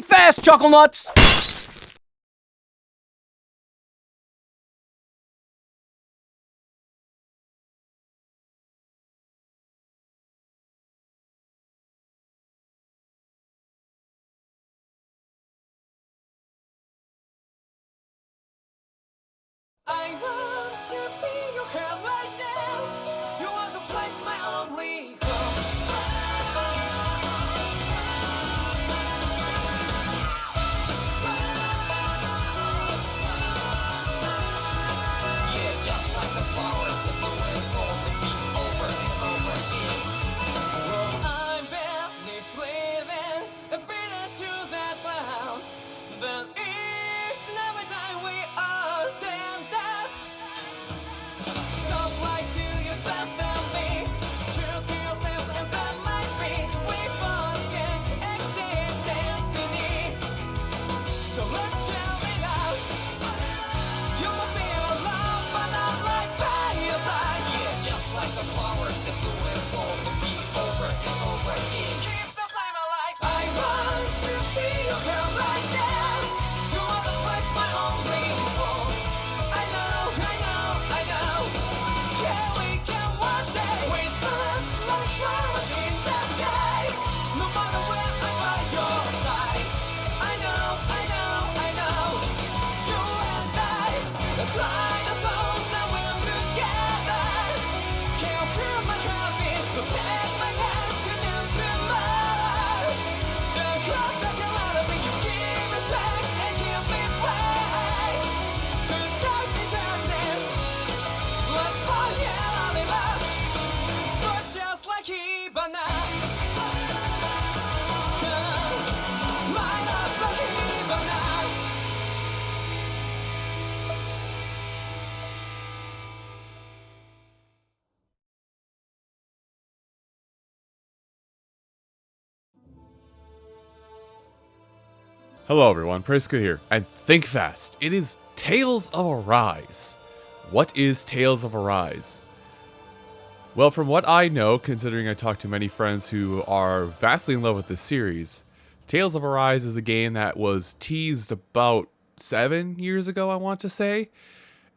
Think fast, Chuckle Nuts! I want to feel your hair right now. You want to place my only home. Yeah, just like the flowers that bloom and fall with me over and over again. Well, I'm barely breathing, beating to that ground. But each and every time we all stand up. Stop like to yourself and me. True to yourself and that might be. We forget exist destiny. So let's shout it out. You will feel alone, but not like by your side. Yeah, just like the flowers that bloom and fall with me over and over again. Keep the flame alive. I want to feel your hair right now. You want to place my only home. I know, I know, I know. Yeah, we can one day whisper like flowers in the sky. No matter where I'm by your side. I know, I know, I know. You and I, let's fly the souls that we're together. Can't feel my habits, so take my hand and into mine. The crowd that can let me, you give me strength and give me back. To darkness, let's forget all about. Sparks just like Hibana. Come, light up like Hibana. Hello everyone, Praisku here, and think fast. It is Tales of Arise. What is Tales of Arise? Well, from what I know, considering I talked to many friends who are vastly in love with this series, Tales of Arise is a game that was teased about 7 years ago, I want to say,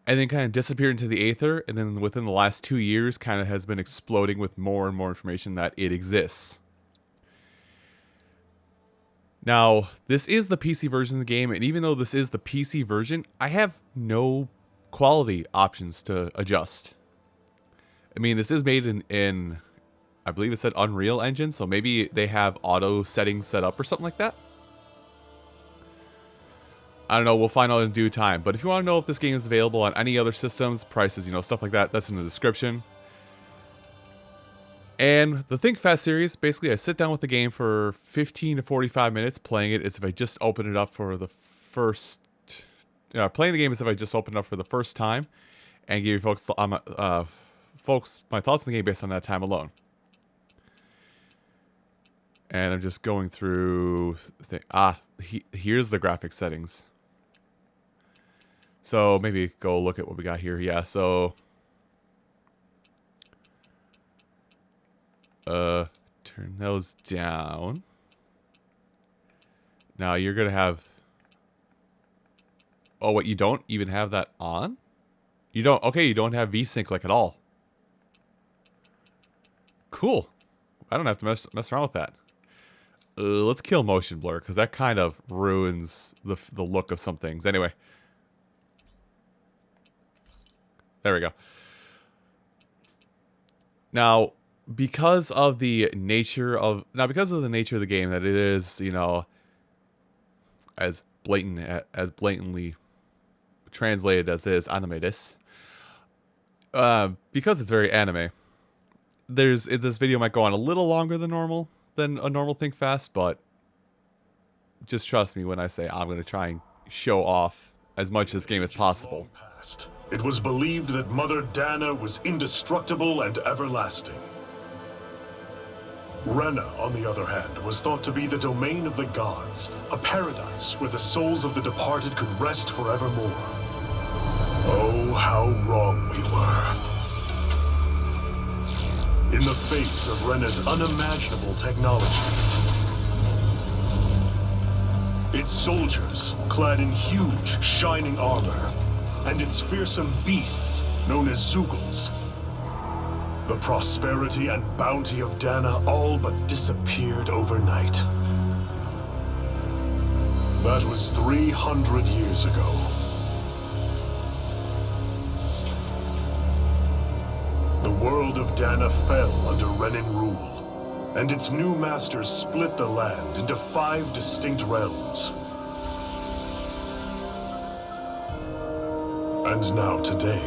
and then kind of disappeared into the aether, and then within the last 2 years kind of has been exploding with more and more information that it exists. Now, this is the PC version of the game, and even though this is the PC version, I have no quality options to adjust. I mean, this is made in I believe it said Unreal Engine, so maybe they have auto settings set up or something like that. I don't know, we'll find out in due time. But if you want to know if this game is available on any other systems, prices, stuff like that, that's in the description. And the Think Fast series, basically I sit down with the game for 15 to 45 minutes playing it as if I just opened it up for the first... playing the game as if I just opened it up for the first time. And give you folks my thoughts on the game based on that time alone. And I'm just going through... here's the graphic settings. So maybe go look at what we got here. Yeah, so... turn those down. Now you're gonna have... Oh, what, you don't even have that on? You don't... Okay, you don't have VSync like at all. Cool. I don't have to mess around with that. Let's kill motion blur, because that kind of ruins the look of some things. Anyway. There we go. Now... because of the nature of the game that it is, as blatantly translated as it is animatus, because it's very anime, this video might go on a little longer than a normal Think Fast, but just trust me when I say I'm going to try and show off as much of this game as possible. It was believed that Mother Dana was indestructible and everlasting. Rena, on the other hand, was thought to be the domain of the gods, a paradise where the souls of the departed could rest forevermore. Oh, how wrong we were. In the face of Rena's unimaginable technology, Its soldiers, clad in huge, shining armor, and its fearsome beasts, known as Zugals. The prosperity and bounty of Dana all but disappeared overnight. That was 300 years ago. The world of Dana fell under Renin rule, and its new masters split the land into 5 distinct realms. And now today,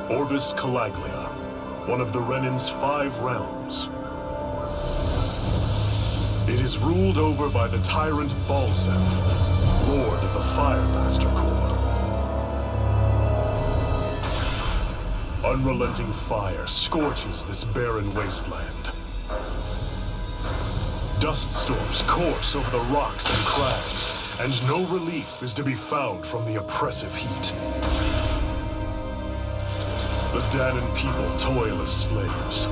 Orbis Calaglia, one of the Renin's 5 realms. It is ruled over by the tyrant Balsef, lord of the Firemaster Corps. Unrelenting fire scorches this barren wasteland. Dust storms course over the rocks and crags, and no relief is to be found from the oppressive heat. The Danan people toil as slaves.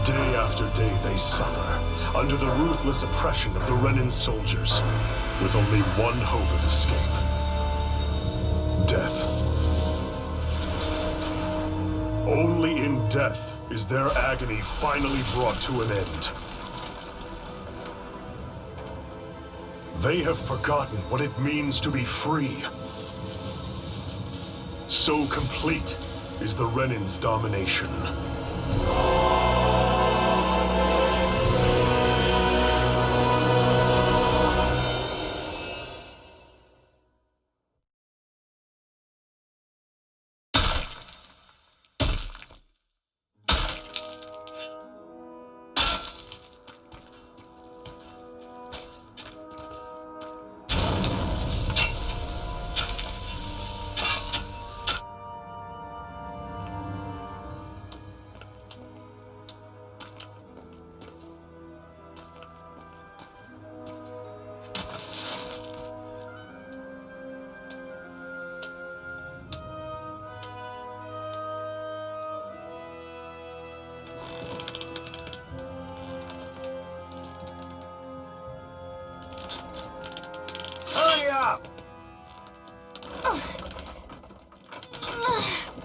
Day after day they suffer, under the ruthless oppression of the Renin soldiers, with only one hope of escape. Death. Only in death is their agony finally brought to an end. They have forgotten what it means to be free. So complete is the Renin's domination.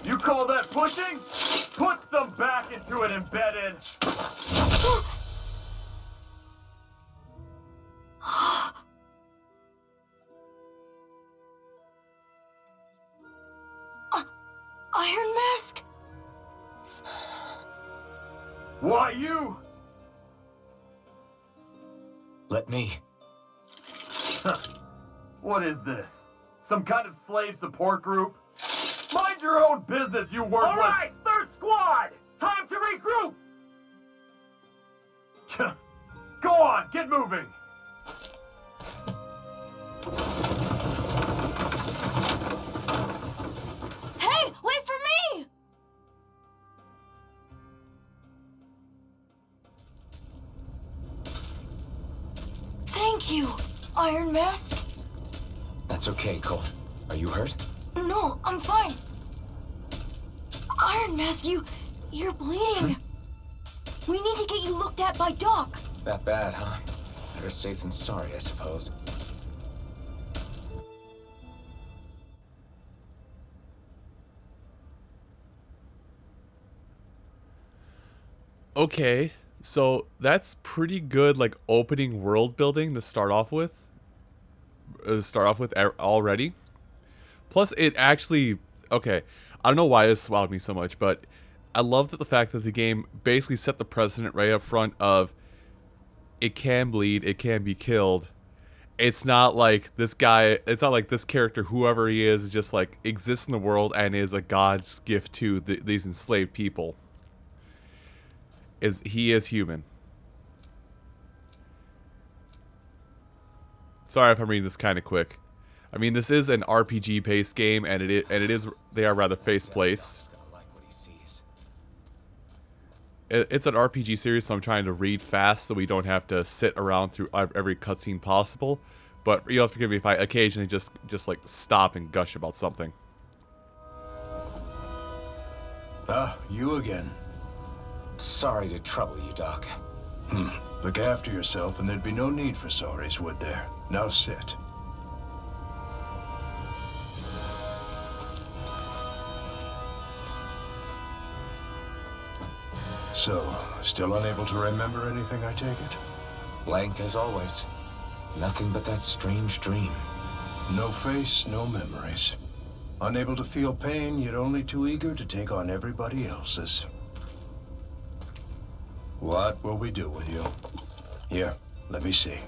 You call that pushing? Put some back into it, embedded! Iron Mask? Why you? Let me. What is this? Some kind of slave support group? Mind your own business, you worthless! All right, third squad! Time to regroup! Go on, get moving! Hey, wait for me! Thank you, Iron Mask. That's okay, Cole. Are you hurt? No, I'm fine. Iron Mask, you're bleeding. We need to get you looked at by Doc. That bad, huh? Better safe than sorry, I suppose. Okay, so that's pretty good, like, opening world building to start off with. Already. Plus, it actually... Okay, I don't know why this wowed me so much, but I love that the fact that the game basically set the precedent right up front of it can bleed, it can be killed. It's not like this guy... It's not like this character, whoever he is, just, like, exists in the world and is a god's gift to these enslaved people. He is human. Sorry if I'm reading this kind of quick. I mean, this is an RPG-based game, and they are rather face-place. It's an RPG series, so I'm trying to read fast so we don't have to sit around through every cutscene possible. But you'll have to forgive me if I occasionally just like stop and gush about something. Ah, you again. Sorry to trouble you, Doc. Look after yourself and there'd be no need for sorries, would there? Now sit. So, still unable to remember anything, I take it? Blank as always. Nothing but that strange dream. No face, no memories. Unable to feel pain, yet only too eager to take on everybody else's. What will we do with you? Here, let me see.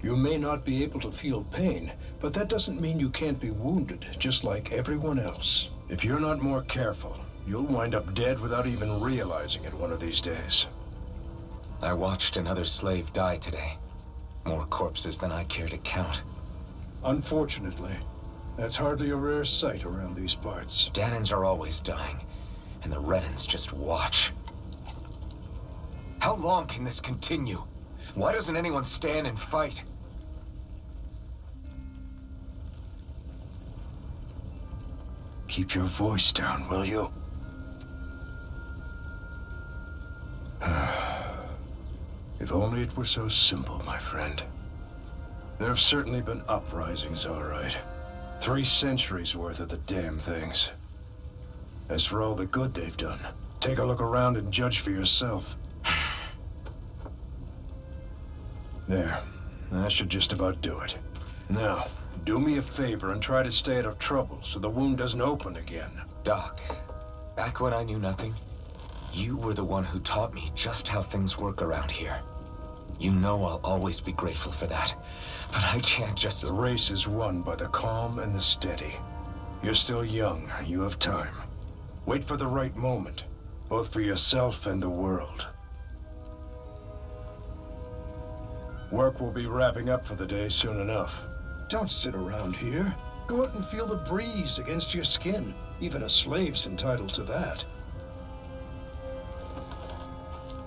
You may not be able to feel pain, but that doesn't mean you can't be wounded, just like everyone else. If you're not more careful, you'll wind up dead without even realizing it one of these days. I watched another slave die today. More corpses than I care to count. Unfortunately, that's hardly a rare sight around these parts. Danans are always dying, and the Renans just watch. How long can this continue? Why doesn't anyone stand and fight? Keep your voice down, will you? If only it were so simple, my friend. There have certainly been uprisings, all right. 3 centuries worth of the damn things. As for all the good they've done, take a look around and judge for yourself. There. That should just about do it. Now, do me a favor and try to stay out of trouble so the wound doesn't open again. Doc, back when I knew nothing, you were the one who taught me just how things work around here. You know I'll always be grateful for that, but I can't just... The race is won by the calm and the steady. You're still young, you have time. Wait for the right moment, both for yourself and the world. Work will be wrapping up for the day soon enough. Don't sit around here. Go out and feel the breeze against your skin. Even a slave's entitled to that.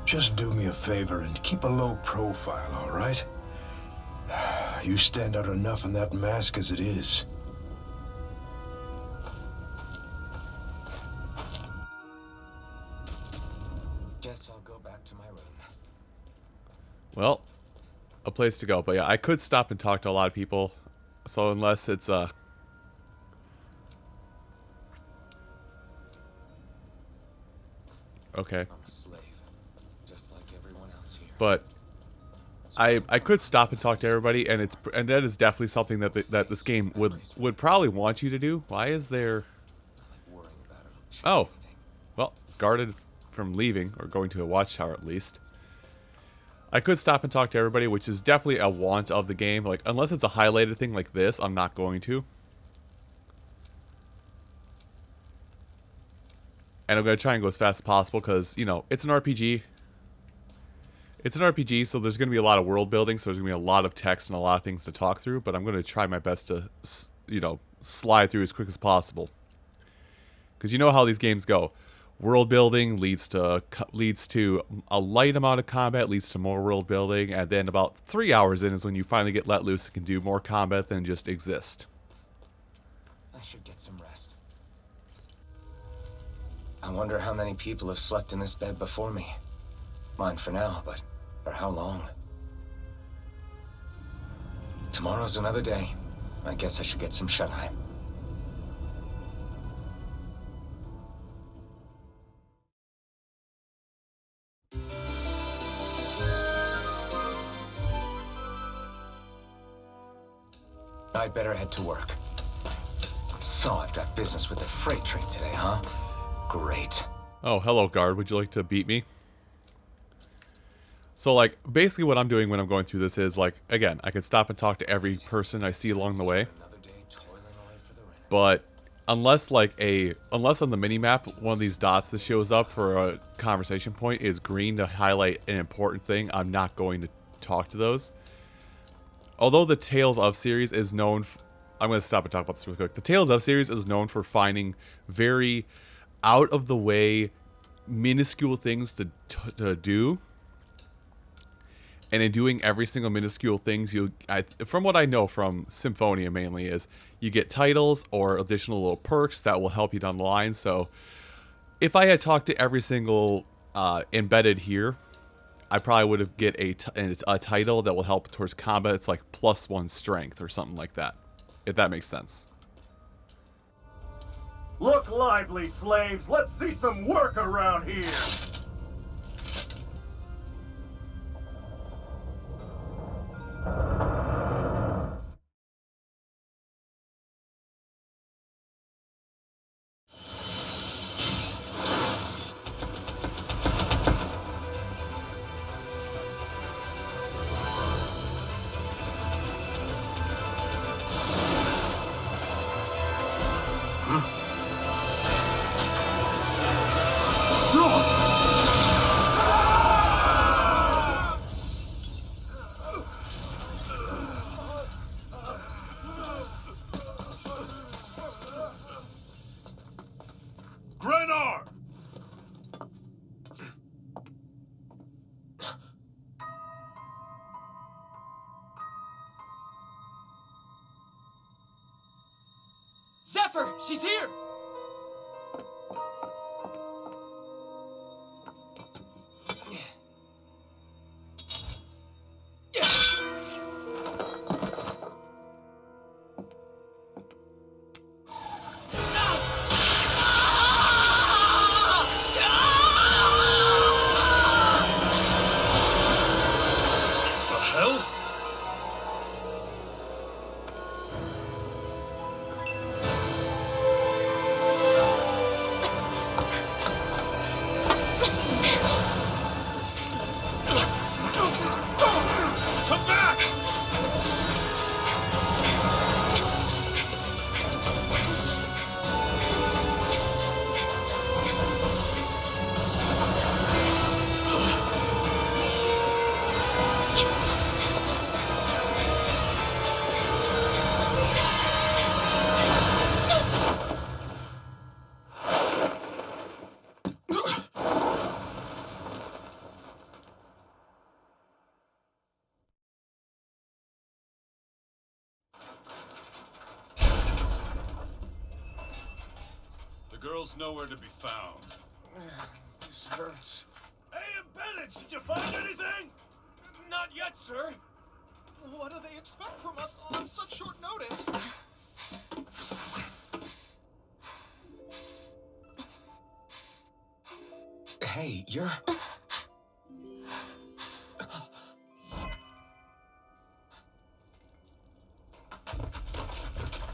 Just do me a favor and keep a low profile, all right? You stand out enough in that mask as it is. Guess I'll go back to my room. Well, a place to go. But yeah, I could stop and talk to a lot of people. So unless it's okay. I'm a slave, just like everyone else here. But I could stop and talk to everybody, and that is definitely something that this game would probably want you to do. Why is there? Worrying about it'll change Oh, anything. well, guarded from leaving or going to a watchtower at least. I could stop and talk to everybody, which is definitely a want of the game. Like, unless it's a highlighted thing like this, I'm not going to. And I'm going to try and go as fast as possible because, you know, it's an RPG. It's an RPG, so there's going to be a lot of world building, so there's going to be a lot of text and a lot of things to talk through, but I'm going to try my best to, you know, slide through as quick as possible. Because you know how these games go. World building leads to a light amount of combat, leads to more world building, and then about 3 hours in is when you finally get let loose and can do more combat than just exist. I should get some rest. I wonder how many people have slept in this bed before me. Mine for now, but for how long? Tomorrow's another day. I guess I should get some shut-eye. I'd better head to work. So I've got business with the freight train today, huh? Great. Oh, hello, guard. Would you like to beat me? So, like, basically what I'm doing when I'm going through this is, like, again, I can stop and talk to every person I see along the way. Another day toiling away for the rent. But unless on the mini-map, one of these dots that shows up for a conversation point is green to highlight an important thing, I'm not going to talk to those. Although the Tales of series is known... I'm going to stop and talk about this real quick. The Tales of series is known for finding very out-of-the-way, minuscule things to do. And in doing every single minuscule things, from what I know from Symphonia mainly, is you get titles or additional little perks that will help you down the line. So if I had talked to every single embedded here, I probably would have get a title that will help towards combat. It's like +1 strength or something like that, if that makes sense. Look lively, slaves. Let's see some work around here. Grenar! Zephyr, she's here! The hell? Come back! The girl's nowhere to be found. This hurts. Hey, Bennett, did you find anything? Not yet, sir. What do they expect from us on such short notice? Hey, you're...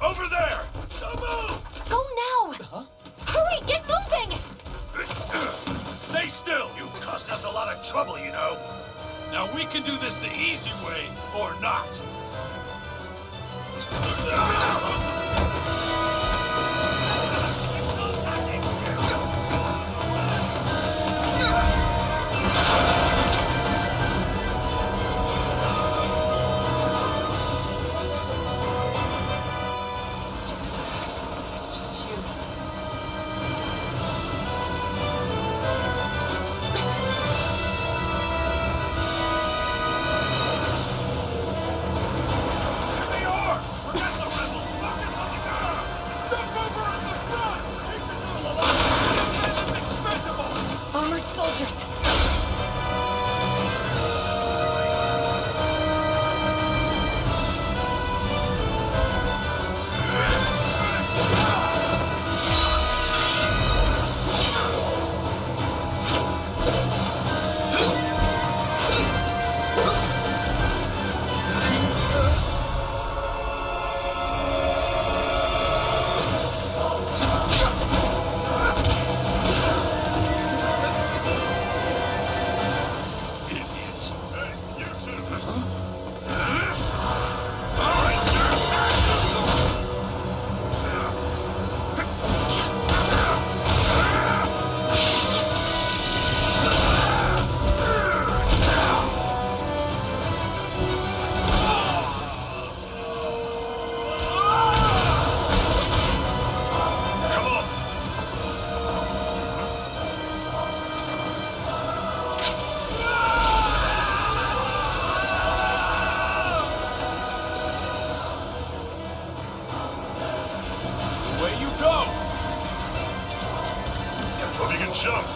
Over there! Don't move! Go now! Huh? Hurry, get moving! Stay still! You caused us a lot of trouble, you know. Now we can do this the easy way, or not. It's just you. There they are! Forget the rebels! Focus on the girl! Jump over in the front! Keep the girl alive! It's expendable! Armored soldiers. Idiots. Hey, you two. All right, sir. Come on. Away you go! Hope you can jump.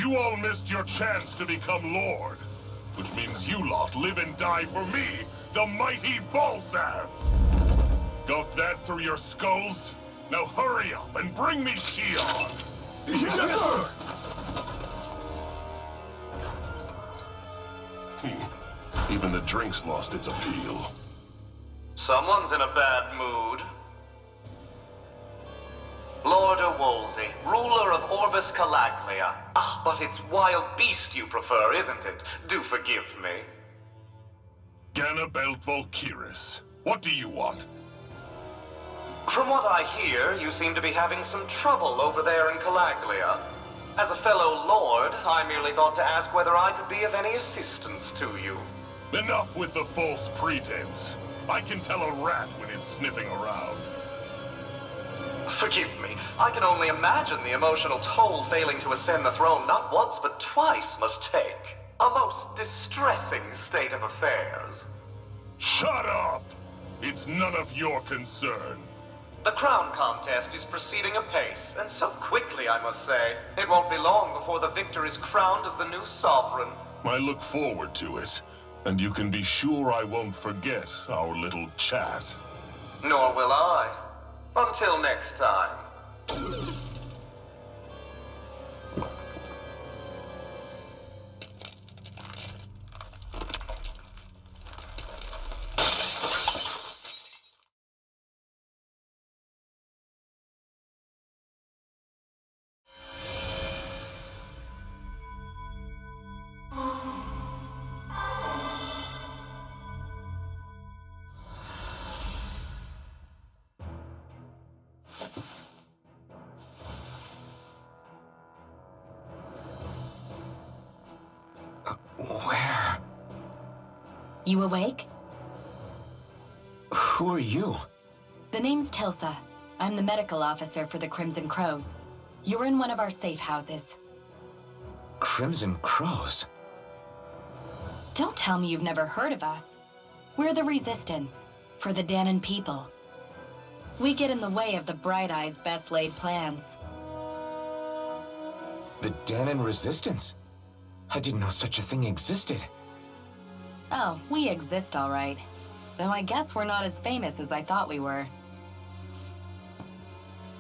You all missed your chance to become Lord. Which means you lot live and die for me, the mighty Balsath! Got that through your skulls? Now hurry up and bring me Shion! Yes, sir! Even the drink's lost its appeal. Someone's in a bad mood. Lord Wolsey, ruler of Orbis Calaglia. Ah, but it's wild beast you prefer, isn't it? Do forgive me. Ganabelt Volkiris, what do you want? From what I hear, you seem to be having some trouble over there in Calaglia. As a fellow lord, I merely thought to ask whether I could be of any assistance to you. Enough with the false pretense. I can tell a rat when it's sniffing around. Forgive me, I can only imagine the emotional toll failing to ascend the throne not once but twice must take. A most distressing state of affairs. Shut up! It's none of your concern. The crown contest is proceeding apace, and so quickly, I must say. It won't be long before the victor is crowned as the new sovereign. I look forward to it, and you can be sure I won't forget our little chat. Nor will I. Until next time. Where? You awake? Who are you? The name's Tilsa. I'm the medical officer for the Crimson Crows. You're in one of our safe houses. Crimson Crows? Don't tell me you've never heard of us. We're the Resistance, for the Danon people. We get in the way of the Bright Eye's best laid plans. The Danon Resistance? I didn't know such a thing existed. Oh, we exist all right. Though I guess we're not as famous as I thought we were.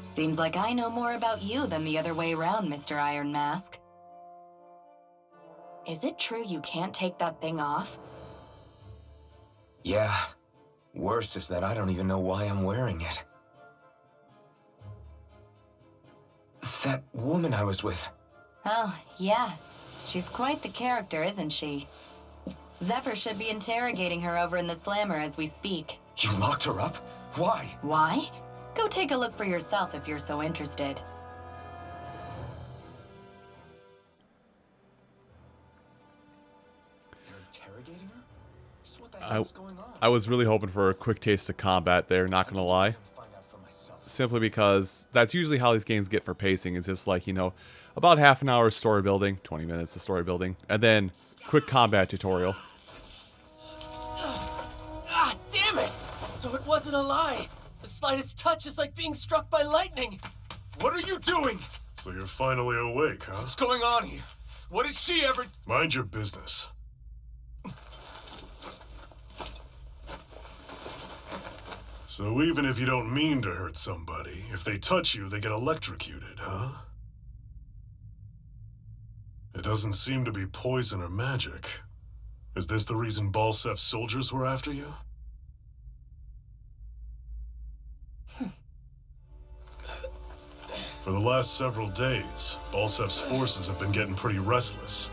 Seems like I know more about you than the other way around, Mr. Iron Mask. Is it true you can't take that thing off? Yeah. Worse is that I don't even know why I'm wearing it. That woman I was with. Oh, yeah. She's quite the character, isn't she? Zephyr should be interrogating her over in the Slammer as we speak. You locked her up? Why? Why? Go take a look for yourself if you're so interested. You're interrogating her? Just what the hell's going on? I was really hoping for a quick taste of combat there, not gonna lie. Find out for myself. Simply because that's usually how these games get for pacing. It's just like, you know, about half an hour of story building, 20 minutes of story building, and then quick combat tutorial. Ah, damn it! So it wasn't a lie. The slightest touch is like being struck by lightning. What are you doing? So you're finally awake, huh? What's going on here? What did she ever... Mind your business. So even if you don't mean to hurt somebody, if they touch you, they get electrocuted, huh? It doesn't seem to be poison or magic. Is this the reason Balsef's soldiers were after you? For the last several days, Balsef's forces have been getting pretty restless.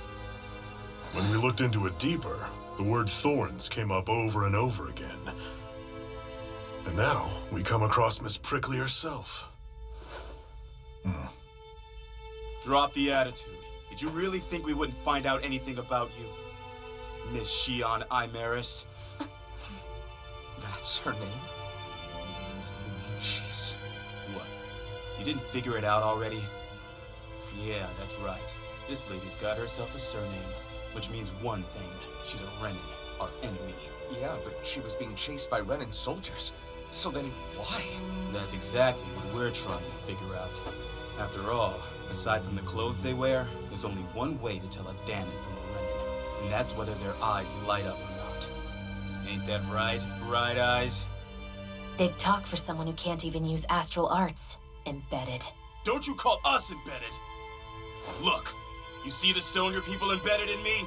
When we looked into it deeper, the word thorns came up over and over again. And now, we come across Miss Prickly herself. Drop the attitude. Did you really think we wouldn't find out anything about you? Miss Shion Imaris? That's her name? You mean she's... What? You didn't figure it out already? Yeah, that's right. This lady's got herself a surname, which means one thing. She's a Renin, our enemy. Yeah, but she was being chased by Renin soldiers. So then, why? That's exactly what we're trying to figure out. After all, aside from the clothes they wear, there's only one way to tell a Danon from a Renin, and that's whether their eyes light up or not. Ain't that right, Bright Eyes? Big talk for someone who can't even use astral arts. Embedded. Don't you call us embedded! Look, you see the stone your people embedded in me?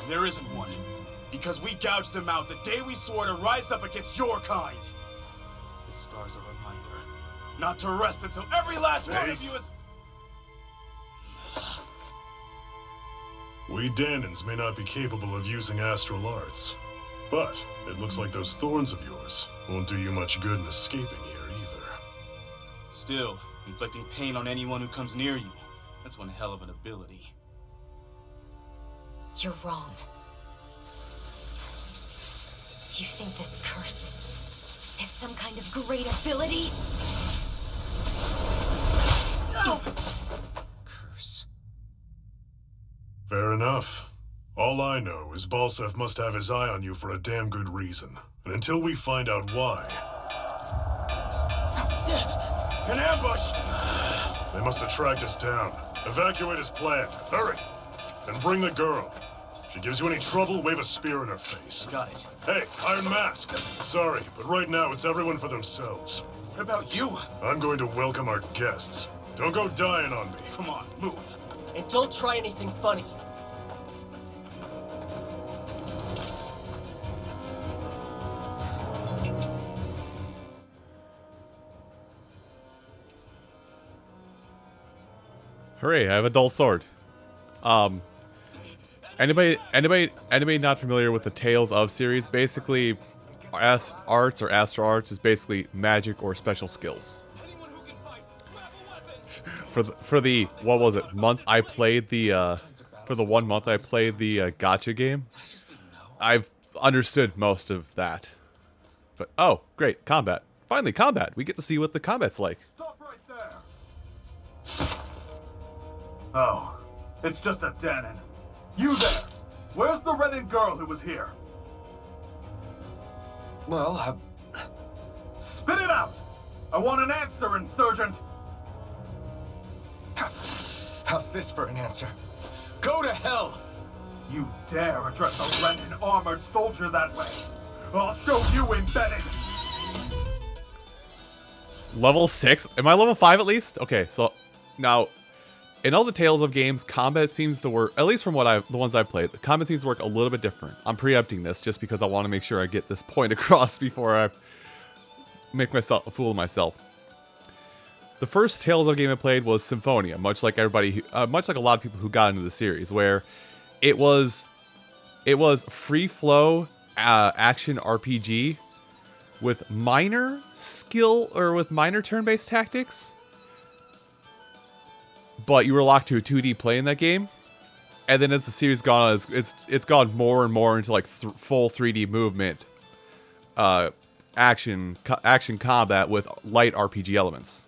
There isn't one. Because we gouged them out the day we swore to rise up against your kind. This scar's a reminder not to rest until every last one of you is... We Danons may not be capable of using astral arts, but it looks like those thorns of yours won't do you much good in escaping here either. Still, inflicting pain on anyone who comes near you, that's one hell of an ability. You're wrong. You think this curse is some kind of great ability? No! Curse. Fair enough. All I know is Balsef must have his eye on you for a damn good reason. And until we find out why... An ambush! They must have tracked us down. Evacuate as planned. Hurry! And bring the girl. She gives you any trouble, wave a spear in her face. Got it. Hey, Iron Mask. Sorry, but right now it's everyone for themselves. What about you? I'm going to welcome our guests. Don't go dying on me. Come on, move. And don't try anything funny. Hooray, I have a dull sword. Anybody not familiar with the Tales of series? Basically, arts or astral arts is basically magic or special skills. For the what was it month I played the for the 1 month I played the gacha game, I've understood most of that. But oh, great, combat! Finally, combat. We get to see what the combat's like. Stop right there! Oh, it's just a Danon. You there! Where's the Renin girl who was here? Well, Spit it out! I want an answer, Insurgent! how's this for an answer? Go to hell! You dare address a Renin armored soldier that way? I'll show you embedded! Level 6? Am I level 5 at least? Okay, so now in all the Tales of games, combat seems to work, at least from the ones I've played, combat seems to work a little bit different. I'm preempting this just because I want to make sure I get this point across before I make myself a fool of myself. The first Tales of game I played was Symphonia, much like a lot of people who got into the series, where it was free flow action RPG with minor skill or with minor turn-based tactics. But you were locked to a 2D play in that game, and then as the series gone on, it's gone more and more into like full 3D movement, action combat with light RPG elements.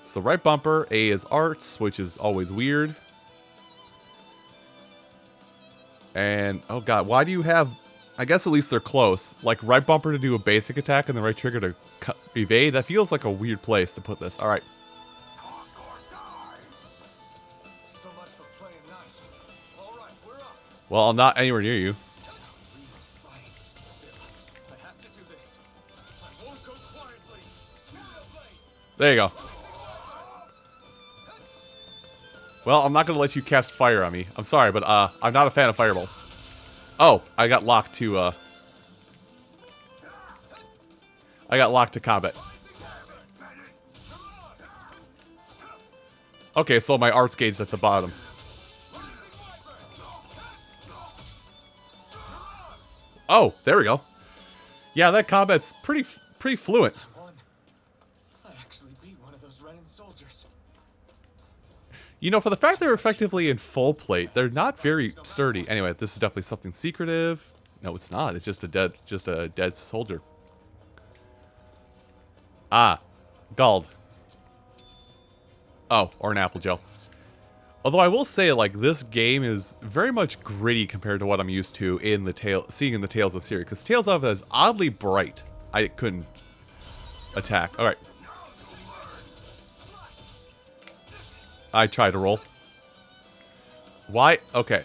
So right bumper, A is arts, which is always weird, and oh god, why do you have? I guess at least they're close. Like right bumper to do a basic attack and the right trigger to evade. That feels like a weird place to put this. All right. Well, I'm not anywhere near you. There you go. Well, I'm not going to let you cast fire on me. I'm sorry, but I'm not a fan of fireballs. Oh, I got locked to combat. Okay, so my arts gauge is at the bottom. Oh, there we go. Yeah, that combat's pretty fluent. I actually beat one of those Renin soldiers. You know, for the fact they're effectively in full plate, they're not very sturdy. Anyway, this is definitely something secretive. No, it's not. It's just a dead soldier. Ah, Gald. Oh, or an apple gel. Although I will say, like, this game is very much gritty compared to what I'm used to in the seeing in the Tales of series. Because Tales of is oddly bright. I couldn't attack. All right. I tried to roll. Why? Okay.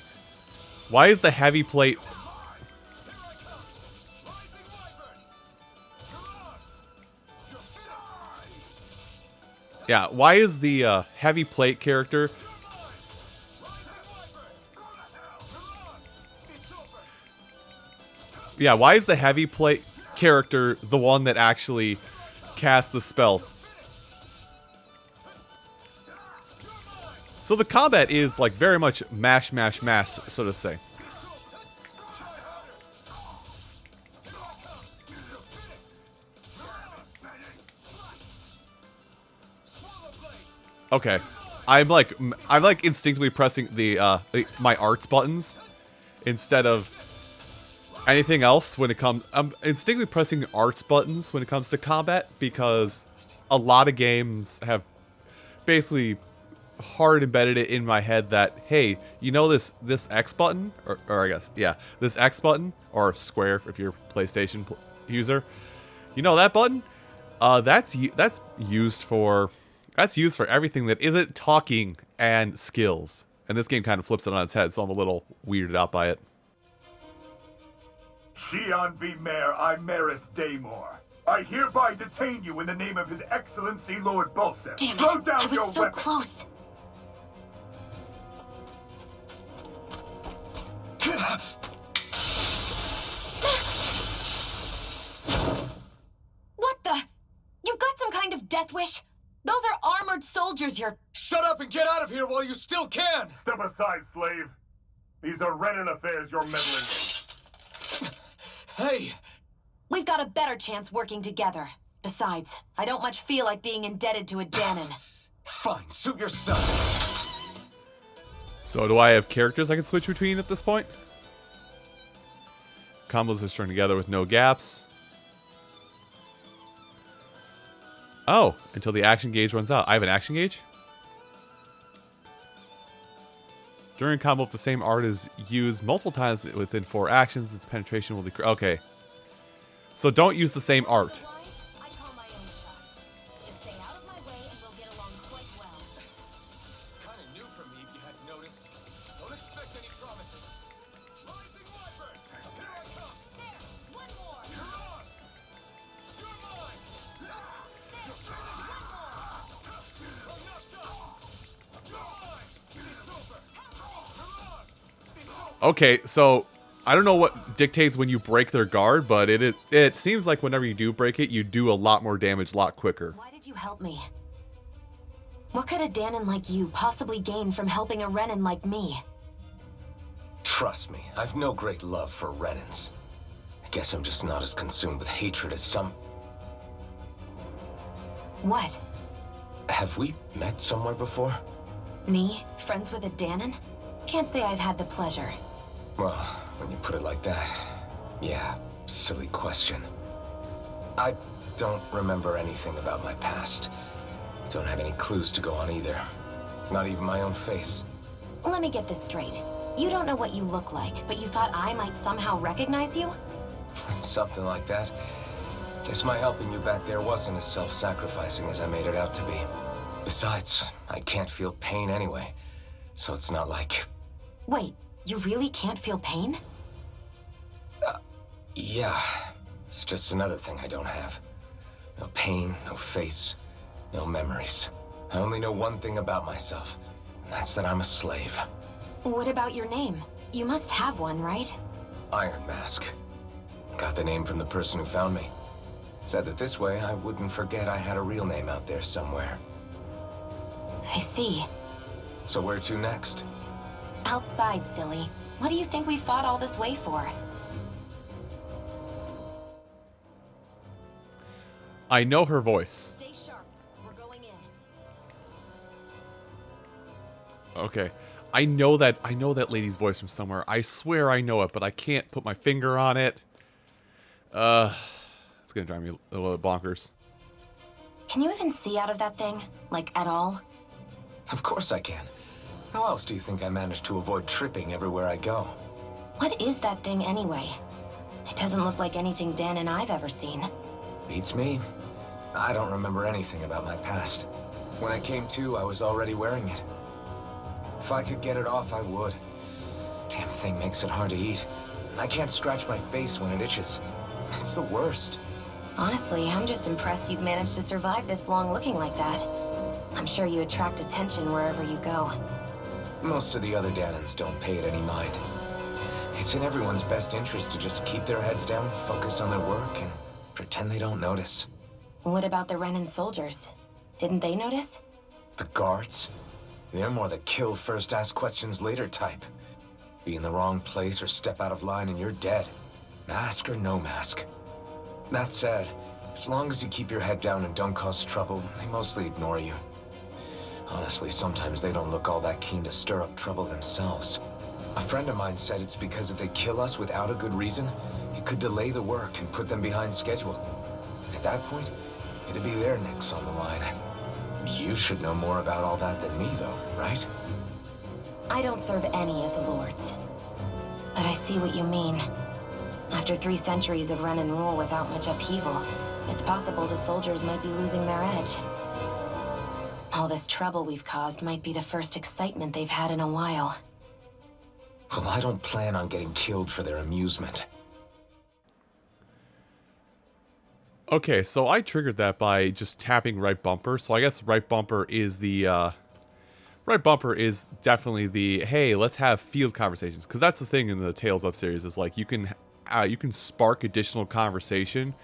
Why is the heavy plate... Yeah, why is the heavy plate character... Yeah, why is the heavy plate character the one that actually casts the spells? So the combat is like very much mash, mash, mash, so to say. Okay, I'm like instinctively pressing the my arts buttons instead of anything else when it comes. I'm instinctively pressing arts buttons when it comes to combat because a lot of games have basically hard embedded it in my head that, hey, you know this X button, or I guess, yeah, this X button, or square if you're a PlayStation user, you know that button? That's used for everything that isn't talking and skills. And this game kind of flips it on its head, so I'm a little weirded out by it. Shion V. Mayor, I Maris Daymore. I hereby detain you in the name of His Excellency Lord Bolseth. Damn it! Throw down I was your so weapon. close. What the? You've got some kind of death wish? Those are armored soldiers you're... Shut up and get out of here while you still can! Step aside, slave. These are Renan affairs you're meddling in. Hey! We've got a better chance working together. Besides, I don't much feel like being indebted to a Danon. Fine, suit yourself. So do I have characters I can switch between at this point? Combos are strung together with no gaps. Oh, until the action gauge runs out. I have an action gauge? During a combo, if the same art is used multiple times within 4 actions, its penetration will decrease. Okay. So don't use the same art. I call my own shots. Just stay out of my way and we'll get along quite well. Kinda new for me, if you hadn't noticed. Don't expect any promises. Rising Wyvern! Here I come! There! One more! You're on! You're mine! Okay, so I don't know what dictates when you break their guard, but it seems like whenever you do break it, you do a lot more damage a lot quicker. Why did you help me? What could a Danon like you possibly gain from helping a Renan like me? Trust me, I've no great love for Renans. I guess I'm just not as consumed with hatred as some... What? Have we met somewhere before? Me? Friends with a Danon? Can't say I've had the pleasure. Well, when you put it like that, yeah, silly question. I don't remember anything about my past. Don't have any clues to go on either. Not even my own face. Let me get this straight. You don't know what you look like, but you thought I might somehow recognize you? Something like that. Guess my helping you back there wasn't as self-sacrificing as I made it out to be. Besides, I can't feel pain anyway, so it's not like... Wait, you really can't feel pain? Yeah. It's just another thing I don't have. No pain, no face, no memories. I only know one thing about myself, and that's that I'm a slave. What about your name? You must have one, right? Iron Mask. Got the name from the person who found me. Said that this way I wouldn't forget I had a real name out there somewhere. I see. So where to next? Outside, silly. What do you think we fought all this way for? I know her voice. Stay sharp. We're going in. Okay. I know that lady's voice from somewhere. I swear I know it, but I can't put my finger on it. It's gonna drive me a little bit bonkers. Can you even see out of that thing? Like, at all? Of course I can. How else do you think I managed to avoid tripping everywhere I go? What is that thing anyway? It doesn't look like anything Dan and I've ever seen. Beats me. I don't remember anything about my past. When I came to, I was already wearing it. If I could get it off, I would. Damn thing makes it hard to eat. And I can't scratch my face when it itches. It's the worst. Honestly, I'm just impressed you've managed to survive this long looking like that. I'm sure you attract attention wherever you go. Most of the other Danans don't pay it any mind. It's in everyone's best interest to just keep their heads down, focus on their work, and pretend they don't notice. What about the Renin soldiers? Didn't they notice? The guards? They're more the kill first, ask questions later type. Be in the wrong place or step out of line and you're dead. Mask or no mask. That said, as long as you keep your head down and don't cause trouble, they mostly ignore you. Honestly, sometimes they don't look all that keen to stir up trouble themselves. A friend of mine said it's because if they kill us without a good reason, it could delay the work and put them behind schedule. At that point, it'd be their necks on the line. You should know more about all that than me, though, right? I don't serve any of the lords. But I see what you mean. After 3 centuries of Renin rule without much upheaval, it's possible the soldiers might be losing their edge. All this trouble we've caused might be the first excitement they've had in a while. Well, I don't plan on getting killed for their amusement. Okay, so I triggered that by just tapping right bumper. So I guess right bumper is the, right bumper is definitely the, hey, let's have field conversations. Because that's the thing in the Tales of series is like you can spark additional conversation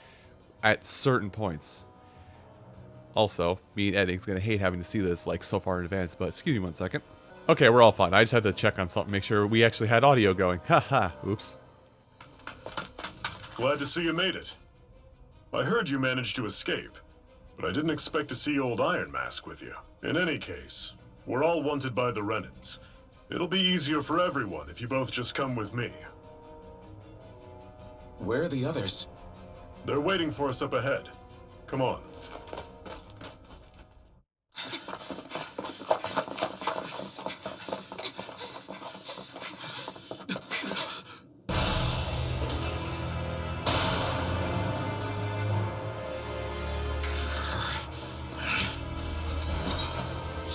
at certain points. Also, me and editing's gonna hate having to see this like so far in advance, but excuse me 1 second. Okay, we're all fine. I just had to check on something, make sure we actually had audio going. Haha, oops. Glad to see you made it. I heard you managed to escape, but I didn't expect to see old Iron Mask with you. In any case, we're all wanted by the Renins. It'll be easier for everyone if you both just come with me. Where are the others? They're waiting for us up ahead. Come on.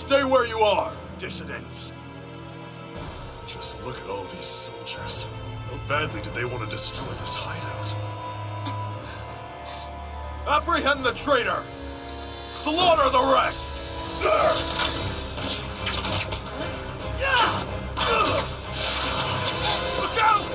Stay where you are, dissidents. Just look at all these soldiers. How badly did they want to destroy this hideout? Apprehend the traitor! Slaughter the rest! Look out!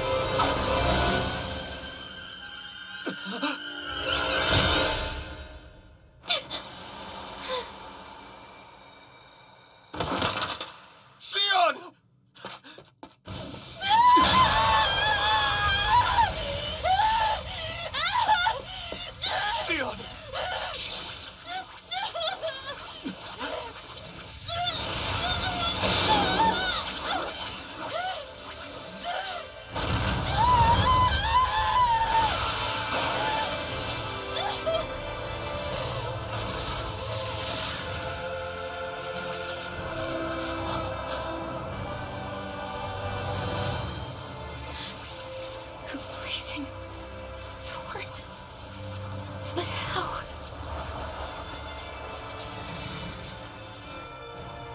Sion! Sion! The blazing sword. But how?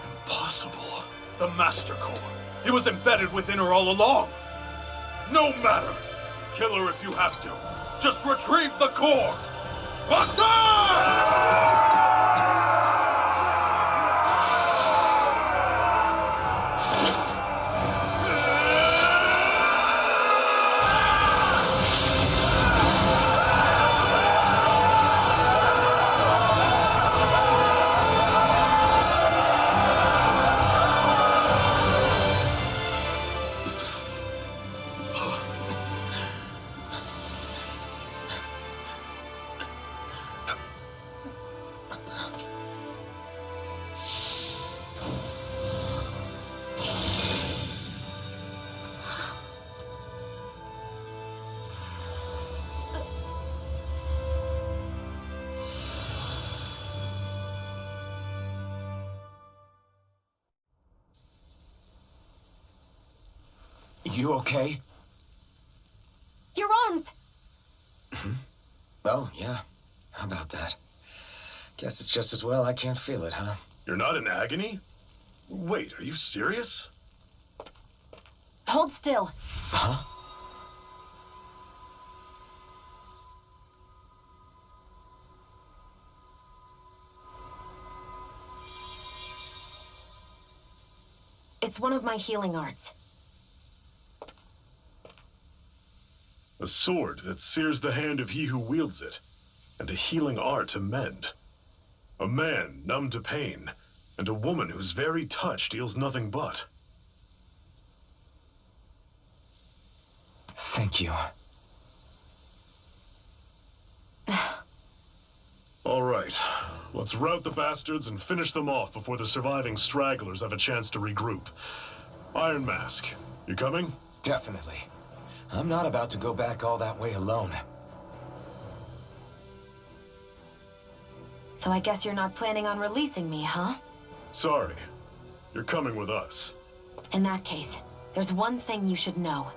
Impossible. The Master Core. He was embedded within her all along. No matter. Kill her if you have to. Just retrieve the core. Faster! You okay? Your arms! Oh, yeah. How about that? Guess it's just as well I can't feel it, huh? You're not in agony? Wait, are you serious? Hold still. Huh? It's one of my healing arts. A sword that sears the hand of he who wields it, and a healing art to mend. A man numb to pain, and a woman whose very touch deals nothing but. Thank you. All right, let's rout the bastards and finish them off before the surviving stragglers have a chance to regroup. Iron Mask, you coming? Definitely. I'm not about to go back all that way alone. So I guess you're not planning on releasing me, huh? Sorry, you're coming with us. In that case, there's one thing you should know.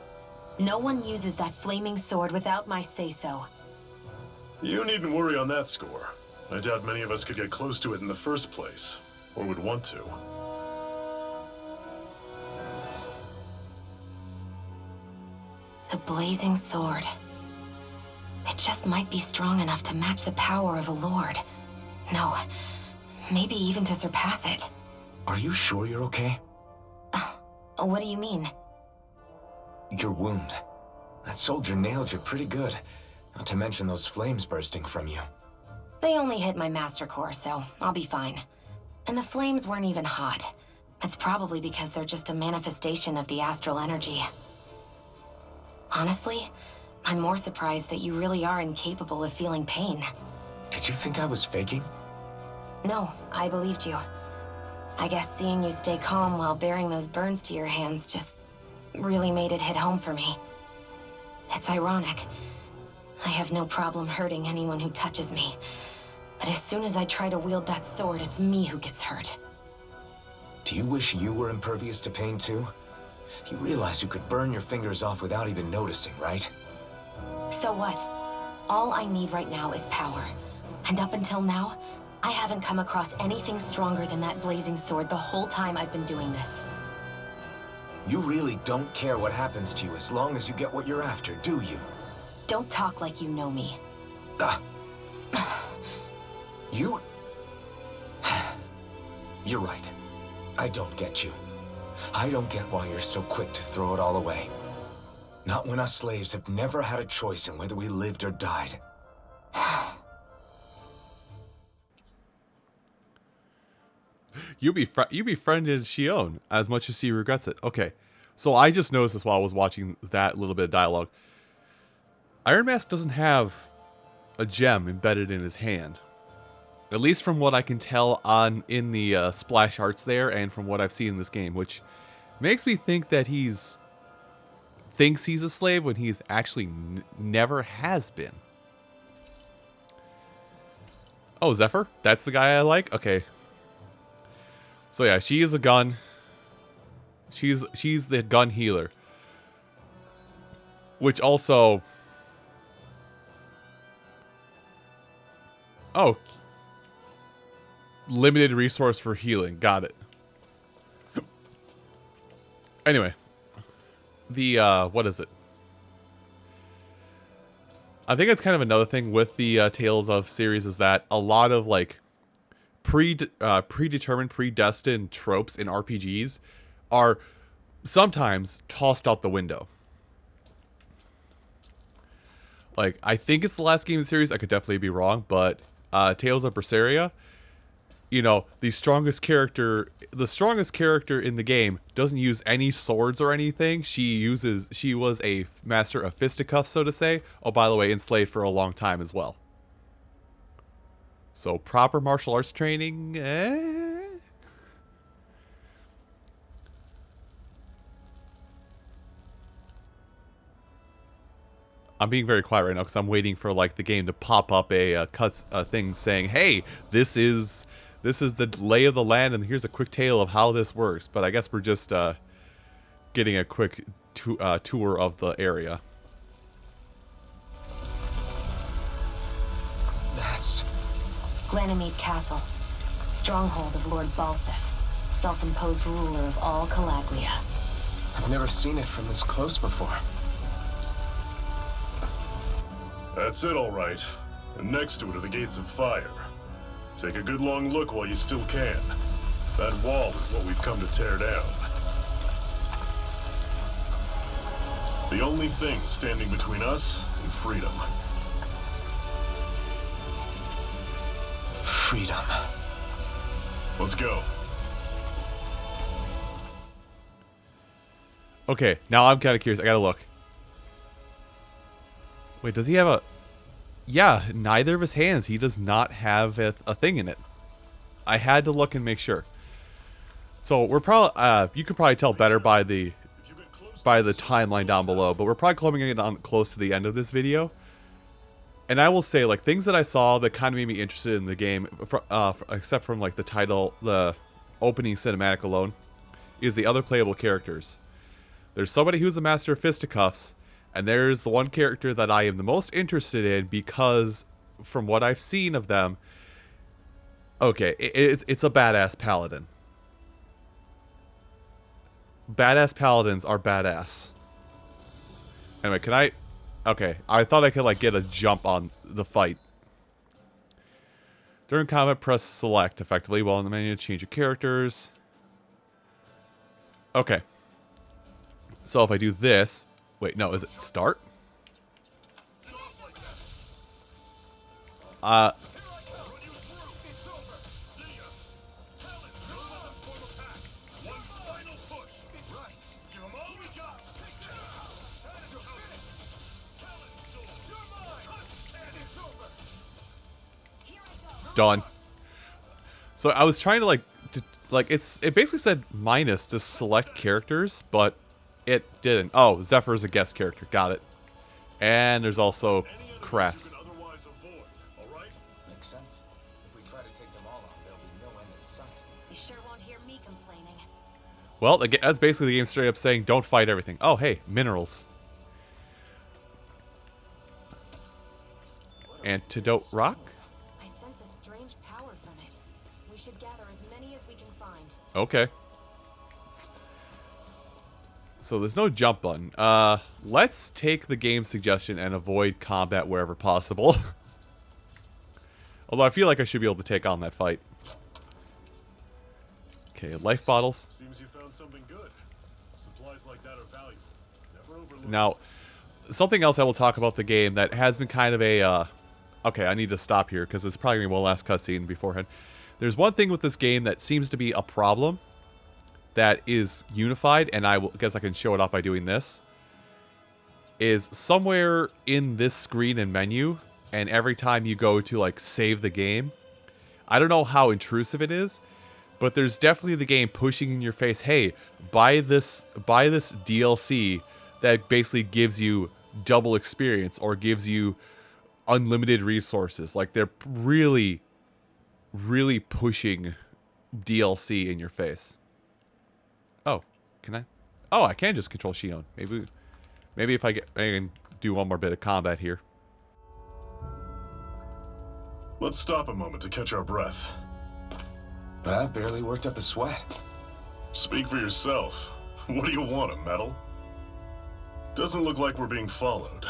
No one uses that flaming sword without my say-so. You needn't worry on that score. I doubt many of us could get close to it in the first place, or would want to. The blazing sword. It just might be strong enough to match the power of a lord. No, maybe even to surpass it. Are you sure you're okay? What do you mean? Your wound. That soldier nailed you pretty good. Not to mention those flames bursting from you. They only hit my master core, so I'll be fine. And the flames weren't even hot. It's probably because they're just a manifestation of the astral energy. Honestly, I'm more surprised that you really are incapable of feeling pain. Did you think I was faking? No, I believed you. I guess seeing you stay calm while bearing those burns to your hands just really made it hit home for me. It's ironic. I have no problem hurting anyone who touches me. But as soon as I try to wield that sword, it's me who gets hurt. Do you wish you were impervious to pain too? You realize you could burn your fingers off without even noticing, right? So what? All I need right now is power. And up until now, I haven't come across anything stronger than that blazing sword the whole time I've been doing this. You really don't care what happens to you as long as you get what you're after, do you? Don't talk like you know me. You... You're right. I don't get you. I don't get why you're so quick to throw it all away. Not when us slaves have never had a choice in whether we lived or died. You befriended Shion as much as she regrets it. Okay, so I just noticed this while I was watching that little bit of dialogue. Iron Mask doesn't have a gem embedded in his hand. At least from what I can tell in the splash arts there, and from what I've seen in this game, which makes me think that thinks he's a slave when he's actually never has been. Oh, Zephyr? That's the guy I like? Okay. So yeah, she is a gun. She's the gun healer. Which also... Oh. Limited resource for healing. Got it. Anyway. The, what is it? I think it's kind of another thing with the Tales of series is that a lot of, like, predetermined, predestined tropes in RPGs are sometimes tossed out the window. Like, I think it's the last game in the series. I could definitely be wrong, but Tales of Berseria, you know, the strongest character in the game doesn't use any swords or anything. She was a master of fisticuffs, so to say. Oh, by the way, enslaved for a long time as well. So proper martial arts training, I'm being very quiet right now because I'm waiting for like the game to pop up a thing saying, "Hey, this is the lay of the land, and here's a quick tale of how this works." But I guess we're just getting a quick tour of the area. That's... Glanamede Castle, stronghold of Lord Balsef, self-imposed ruler of all Calaglia. I've never seen it from this close before. That's it, all right. And next to it are the gates of fire. Take a good long look while you still can. That wall is what we've come to tear down. The only thing standing between us and freedom. Freedom. Let's go. Okay, now I'm kind of curious. I gotta look. Wait, does he have a... Yeah, neither of his hands. He does not have a thing in it. I had to look and make sure. So we're probably... you could probably tell better by the timeline down below, but we're probably coming in on close to the end of this video. And I will say, like, things that I saw that kind of made me interested in the game, except from, like, the title, the opening cinematic alone, is the other playable characters. There's somebody who's a master of fisticuffs, and there's the one character that I am the most interested in because, from what I've seen of them, okay, it's a badass paladin. Badass paladins are badass. Anyway, can I... Okay, I thought I could, like, get a jump on the fight. During combat, press select effectively while in the menu to change your characters. Okay. So if I do this... Wait, no, is it start? Done. So I was trying to it basically said minus to select characters, but it didn't. Oh, Zephyr is a guest character. Got it. And there's also crafts. Makes sense. If we try to take them all on, there'll be no end in sight. You sure won't hear me complaining. Well, that's basically the game straight up saying don't fight everything. Oh, hey, minerals. Antidote rock? I sense a strange power from it. We should gather as many as we can find. Okay. So there's no jump button. Let's take the game suggestion and avoid combat wherever possible. Although I feel like I should be able to take on that fight. Okay, life bottles. Seems you found something good. Supplies like that are valuable. Never overlook. Now, something else I will talk about the game that has been kind of a... okay, I need to stop here because it's probably going to be one last cutscene beforehand. There's one thing with this game that seems to be a problem that is unified, and I guess I can show it off by doing this, is somewhere in this screen and menu, and every time you go to, like, save the game, I don't know how intrusive it is, but there's definitely the game pushing in your face, hey, buy this DLC that basically gives you double experience or gives you unlimited resources. Like, they're really, really pushing DLC in your face. Oh, can I? Oh, I can just control Shion. Maybe if I can do one more bit of combat here. Let's stop a moment to catch our breath. But I've barely worked up a sweat. Speak for yourself. What do you want, a medal? Doesn't look like we're being followed.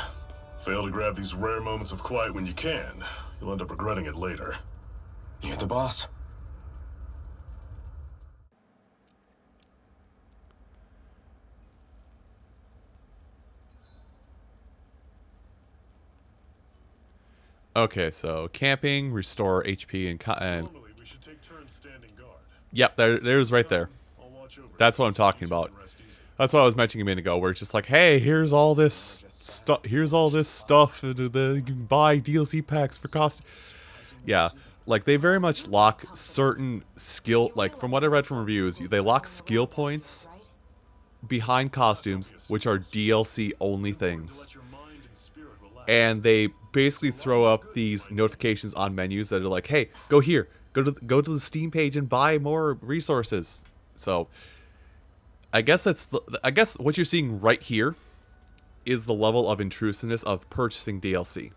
Fail to grab these rare moments of quiet when you can. You'll end up regretting it later. You're the boss. Okay, so camping, restore HP, and Normally, we should take turns standing guard. yep, there's right there. I'll watch over That's what I'm talking about. That's what I was mentioning a minute ago, where it's just like, hey, here's all this stuff. Here's all this stuff. You can buy DLC packs for cost. Yeah, like they very much lock certain skill. Like from what I read from reviews, they lock skill points behind costumes, which are DLC only things, and they basically throw up these notifications on menus that are like, hey, go here, go to the Steam page and buy more resources. So I guess I guess what you're seeing right here is the level of intrusiveness of purchasing DLC.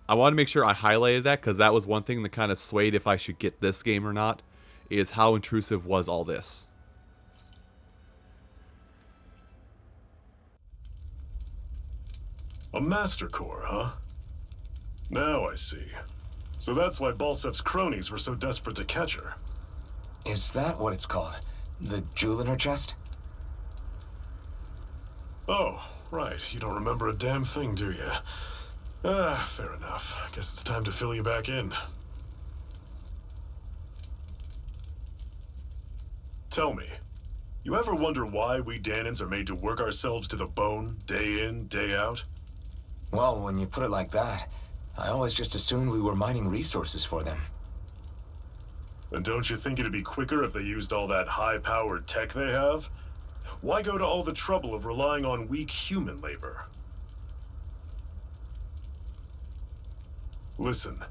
I want to make sure I highlighted that because that was one thing that kind of swayed if I should get this game or not, is how intrusive was all this. A Master Core, huh? Now I see. So that's why Balsef's cronies were so desperate to catch her. Is that what it's called? The jewel in her chest? Oh, right. You don't remember a damn thing, do you? Ah, fair enough. Guess it's time to fill you back in. Tell me, you ever wonder why we Danans are made to work ourselves to the bone, day in, day out? Well, when you put it like that, I always just assumed we were mining resources for them. And don't you think it'd be quicker if they used all that high-powered tech they have? Why go to all the trouble of relying on weak human labor? Listen,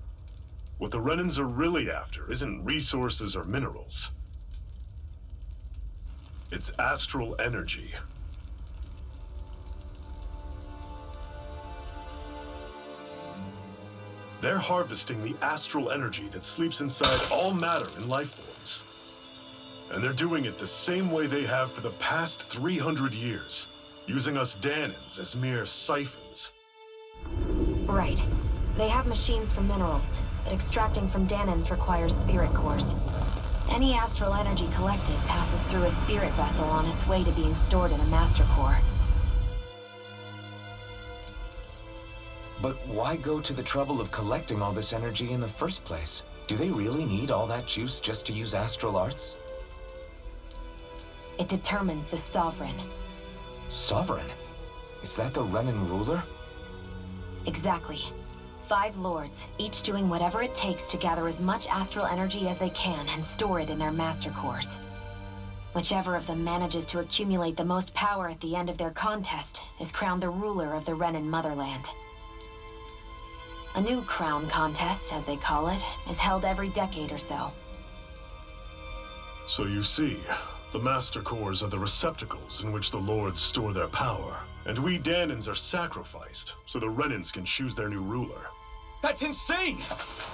what the Renans are really after isn't resources or minerals. It's astral energy. They're harvesting the astral energy that sleeps inside all matter in life forms. And they're doing it the same way they have for the past 300 years, using us Danans as mere siphons. Right. They have machines for minerals, but extracting from Danans requires spirit cores. Any astral energy collected passes through a spirit vessel on its way to being stored in a master core. But why go to the trouble of collecting all this energy in the first place? Do they really need all that juice just to use astral arts? It determines the Sovereign. Sovereign? Is that the Renan ruler? Exactly. 5 lords, each doing whatever it takes to gather as much astral energy as they can and store it in their master cores. Whichever of them manages to accumulate the most power at the end of their contest is crowned the ruler of the Renan motherland. A new crown contest, as they call it, is held every decade or so. So you see, the Master Cores are the receptacles in which the Lords store their power. And we Danans are sacrificed, so the Renans can choose their new ruler. That's insane!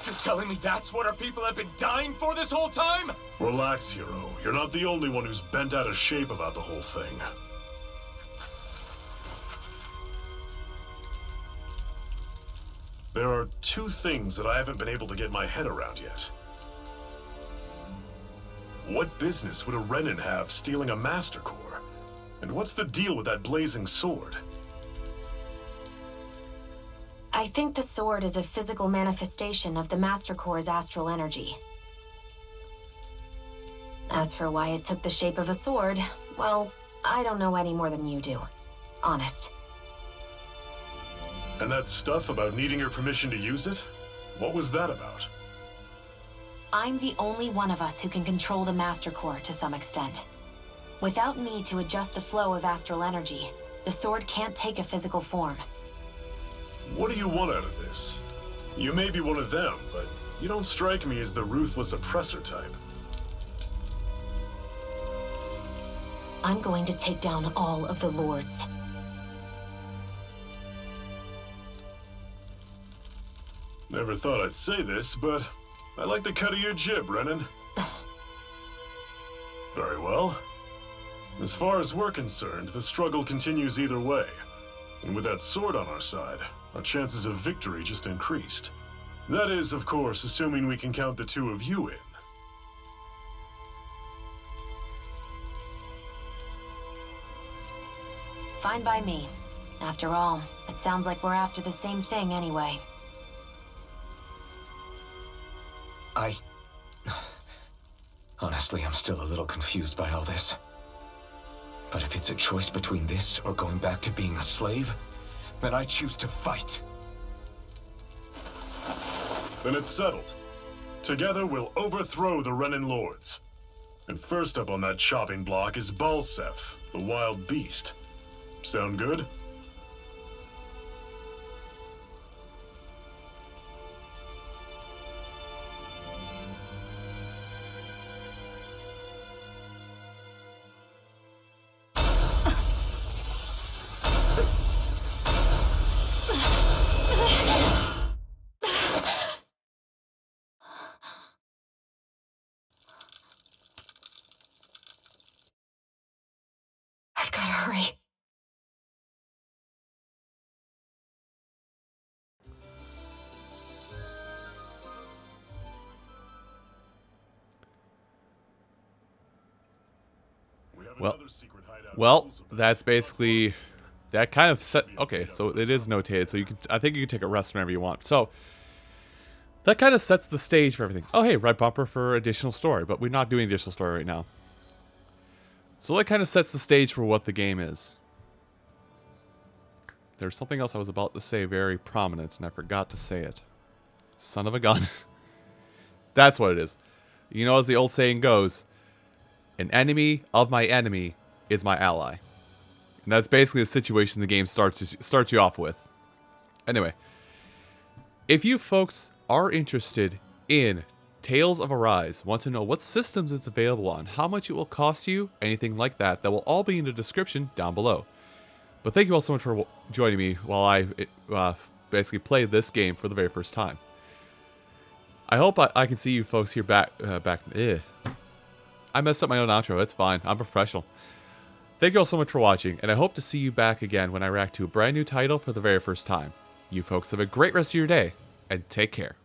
You're telling me that's what our people have been dying for this whole time? Relax, hero. You're not the only one who's bent out of shape about the whole thing. There are 2 things that I haven't been able to get my head around yet. What business would a Renan have stealing a Master Core? And what's the deal with that blazing sword? I think the sword is a physical manifestation of the Master Core's astral energy. As for why it took the shape of a sword, well, I don't know any more than you do. Honest. And that stuff about needing your permission to use it? What was that about? I'm the only one of us who can control the Master Core to some extent. Without me to adjust the flow of astral energy, the sword can't take a physical form. What do you want out of this? You may be one of them, but you don't strike me as the ruthless oppressor type. I'm going to take down all of the lords. Never thought I'd say this, but I like the cut of your jib, Renan. Very well. As far as we're concerned, the struggle continues either way. And with that sword on our side, our chances of victory just increased. That is, of course, assuming we can count the 2 of you in. Fine by me. After all, it sounds like we're after the same thing anyway. Honestly, I'm still a little confused by all this. But if it's a choice between this or going back to being a slave, then I choose to fight. Then it's settled. Together, we'll overthrow the Renan Lords. And first up on that chopping block is Balsef, the wild beast. Sound good? I've gotta hurry. Well, that's basically... That kind of set... Okay, so it is notated, so you can... I think you can take a rest whenever you want. So, that kind of sets the stage for everything. Oh, hey, red bumper for additional story, but we're not doing additional story right now. So that kind of sets the stage for what the game is. There's something else I was about to say very prominent, and I forgot to say it. Son of a gun. That's what it is. You know, as the old saying goes, an enemy of my enemy is my ally. And that's basically the situation the game starts you off with. Anyway, if you folks are interested in Tales of Arise, want to know what systems it's available on, how much it will cost you, anything like that, that will all be in the description down below. But thank you all so much for joining me while I basically play this game for the very first time. I hope I can see you folks here back. I messed up my own outro. It's fine. I'm professional. Thank you all so much for watching, and I hope to see you back again when I react to a brand new title for the very first time. You folks have a great rest of your day, and take care.